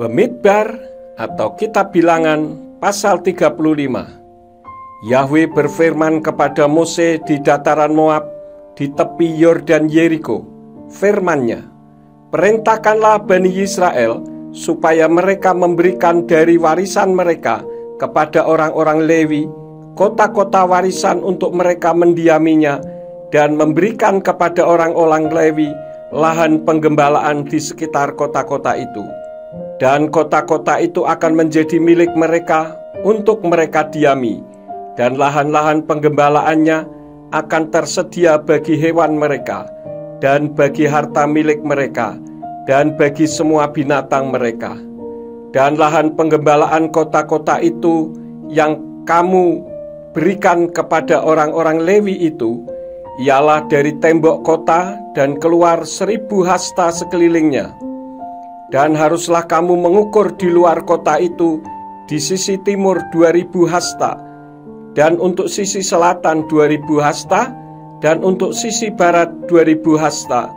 Bemidbar atau Kitab Bilangan pasal 35. Yahwe berfirman kepada Mose di dataran Moab di tepi Yordan Yeriko. Firman-Nya, perintahkanlah Bani Israel supaya mereka memberikan dari warisan mereka kepada orang-orang Lewi kota-kota warisan untuk mereka mendiaminya, dan memberikan kepada orang-orang Lewi lahan penggembalaan di sekitar kota-kota itu. Dan kota-kota itu akan menjadi milik mereka untuk mereka diami, dan lahan-lahan penggembalaannya akan tersedia bagi hewan mereka, dan bagi harta milik mereka, dan bagi semua binatang mereka. Dan lahan penggembalaan kota-kota itu yang kamu berikan kepada orang-orang Lewi itu ialah dari tembok kota dan keluar 1.000 hasta sekelilingnya. Dan haruslah kamu mengukur di luar kota itu di sisi timur 2.000 hasta, dan untuk sisi selatan 2.000 hasta, dan untuk sisi barat 2.000 hasta,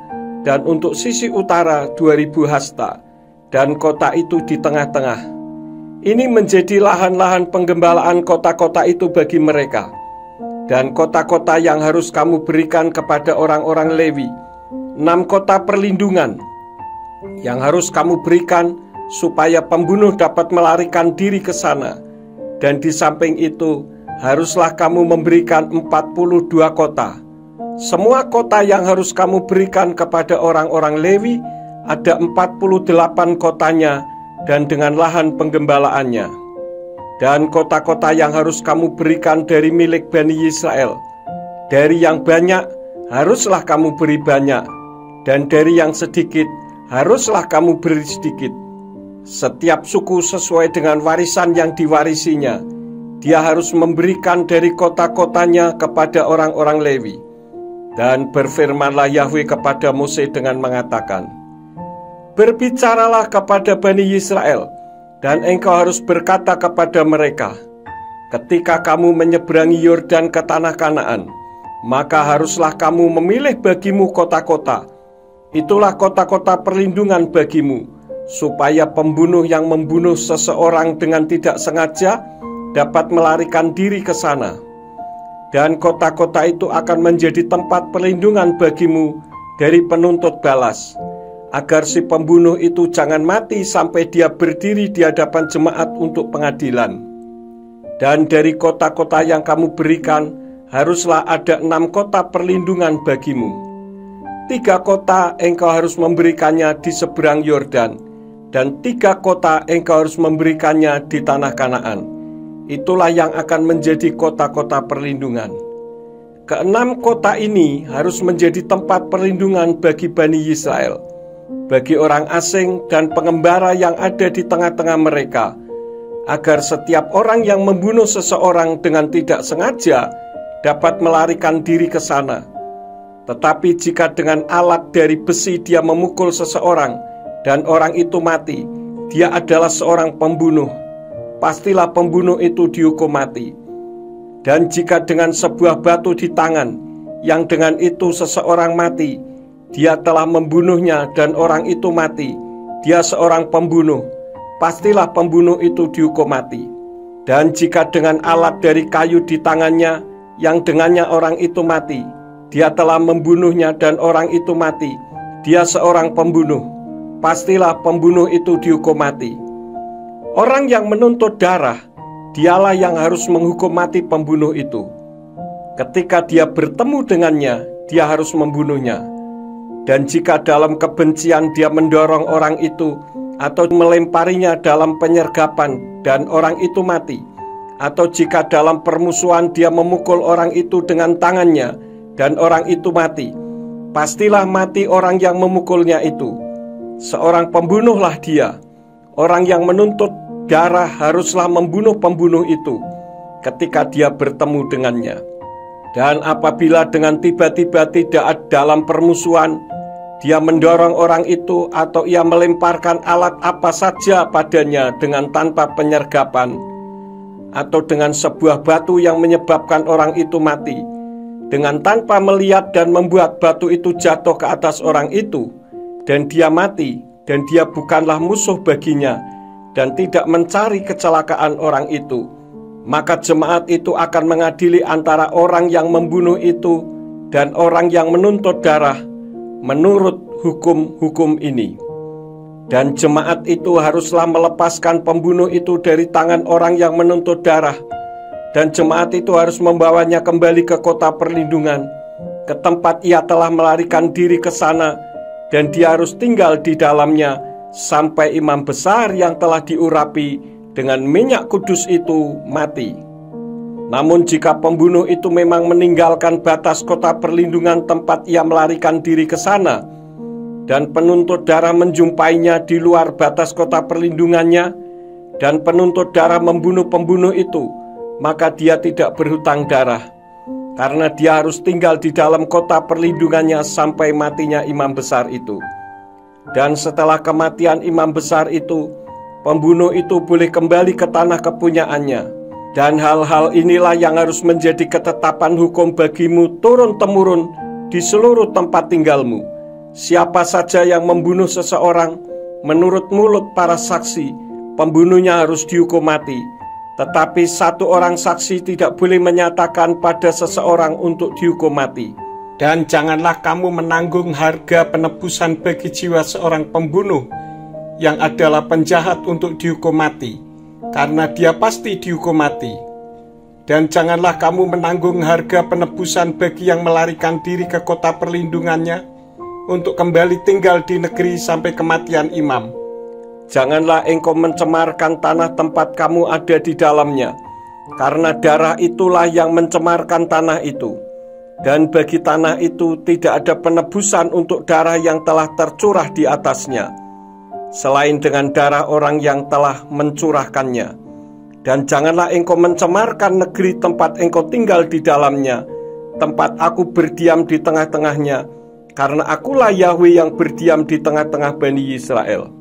dan untuk sisi utara 2.000 hasta, dan kota itu di tengah-tengah. Ini menjadi lahan-lahan penggembalaan kota-kota itu bagi mereka. Dan kota-kota yang harus kamu berikan kepada orang-orang Lewi, 6 kota perlindungan yang harus kamu berikan supaya pembunuh dapat melarikan diri ke sana. Dan di samping itu haruslah kamu memberikan 42 kota. Semua kota yang harus kamu berikan kepada orang-orang Lewi ada 48 kotanya dan dengan lahan penggembalaannya. Dan kota-kota yang harus kamu berikan dari milik Bani Israel, dari yang banyak haruslah kamu beri banyak, dan dari yang sedikit haruslah kamu beri sedikit. Setiap suku sesuai dengan warisan yang diwarisinya. Dia harus memberikan dari kota-kotanya kepada orang-orang Lewi. Dan berfirmanlah Yahwe kepada Mose dengan mengatakan, berbicaralah kepada Bani Israel, dan engkau harus berkata kepada mereka, ketika kamu menyeberangi Yordan ke tanah Kanaan, maka haruslah kamu memilih bagimu kota-kota. Itulah kota-kota perlindungan bagimu, supaya pembunuh yang membunuh seseorang dengan tidak sengaja dapat melarikan diri ke sana. Dan kota-kota itu akan menjadi tempat perlindungan bagimu dari penuntut balas, agar si pembunuh itu jangan mati sampai dia berdiri di hadapan jemaat untuk pengadilan. Dan dari kota-kota yang kamu berikan, haruslah ada 6 kota perlindungan bagimu. 3 kota engkau harus memberikannya di seberang Yordan, dan 3 kota engkau harus memberikannya di tanah Kanaan. Itulah yang akan menjadi kota-kota perlindungan. Ke-6 kota ini harus menjadi tempat perlindungan bagi Bani Israel, bagi orang asing dan pengembara yang ada di tengah-tengah mereka, agar setiap orang yang membunuh seseorang dengan tidak sengaja dapat melarikan diri ke sana. Tetapi jika dengan alat dari besi dia memukul seseorang dan orang itu mati, dia adalah seorang pembunuh. Pastilah pembunuh itu dihukum mati. Dan jika dengan sebuah batu di tangan, yang dengan itu seseorang mati, dia telah membunuhnya dan orang itu mati, dia seorang pembunuh. Pastilah pembunuh itu dihukum mati. Dan jika dengan alat dari kayu di tangannya, yang dengannya orang itu mati, dia telah membunuhnya dan orang itu mati, dia seorang pembunuh. Pastilah pembunuh itu dihukum mati. Orang yang menuntut darah, dialah yang harus menghukum mati pembunuh itu. Ketika dia bertemu dengannya, dia harus membunuhnya. Dan jika dalam kebencian dia mendorong orang itu, atau melemparinya dalam penyergapan dan orang itu mati, atau jika dalam permusuhan dia memukul orang itu dengan tangannya dan orang itu mati, pastilah mati orang yang memukulnya itu. Seorang pembunuhlah dia. Orang yang menuntut darah haruslah membunuh pembunuh itu ketika dia bertemu dengannya. Dan apabila dengan tiba-tiba tidak dalam permusuhan, dia mendorong orang itu atau ia melemparkan alat apa saja padanya dengan tanpa penyergapan, atau dengan sebuah batu yang menyebabkan orang itu mati, dengan tanpa melihat dan membuat batu itu jatuh ke atas orang itu, dan dia mati, dan dia bukanlah musuh baginya, dan tidak mencari kecelakaan orang itu, maka jemaat itu akan mengadili antara orang yang membunuh itu dan orang yang menuntut darah menurut hukum-hukum ini. Dan jemaat itu haruslah melepaskan pembunuh itu dari tangan orang yang menuntut darah, dan jemaat itu harus membawanya kembali ke kota perlindungan, ke tempat ia telah melarikan diri ke sana, dan dia harus tinggal di dalamnya sampai imam besar yang telah diurapi dengan minyak kudus itu mati. Namun jika pembunuh itu memang meninggalkan batas kota perlindungan tempat ia melarikan diri ke sana, dan penuntut darah menjumpainya di luar batas kota perlindungannya, dan penuntut darah membunuh pembunuh itu, maka dia tidak berhutang darah, karena dia harus tinggal di dalam kota perlindungannya sampai matinya imam besar itu. Dan setelah kematian imam besar itu, pembunuh itu boleh kembali ke tanah kepunyaannya. Dan hal-hal inilah yang harus menjadi ketetapan hukum bagimu turun-temurun di seluruh tempat tinggalmu. Siapa saja yang membunuh seseorang, menurut mulut para saksi, pembunuhnya harus dihukum mati. Tetapi satu orang saksi tidak boleh menyatakan pada seseorang untuk dihukum mati. Dan janganlah kamu menanggung harga penebusan bagi jiwa seorang pembunuh yang adalah penjahat untuk dihukum mati, karena dia pasti dihukum mati. Dan janganlah kamu menanggung harga penebusan bagi yang melarikan diri ke kota perlindungannya untuk kembali tinggal di negeri sampai kematian imam. Janganlah engkau mencemarkan tanah tempat kamu ada di dalamnya, karena darah itulah yang mencemarkan tanah itu. Dan bagi tanah itu tidak ada penebusan untuk darah yang telah tercurah di atasnya, selain dengan darah orang yang telah mencurahkannya. Dan janganlah engkau mencemarkan negeri tempat engkau tinggal di dalamnya, tempat aku berdiam di tengah-tengahnya, karena akulah Yahweh yang berdiam di tengah-tengah Bani Israel.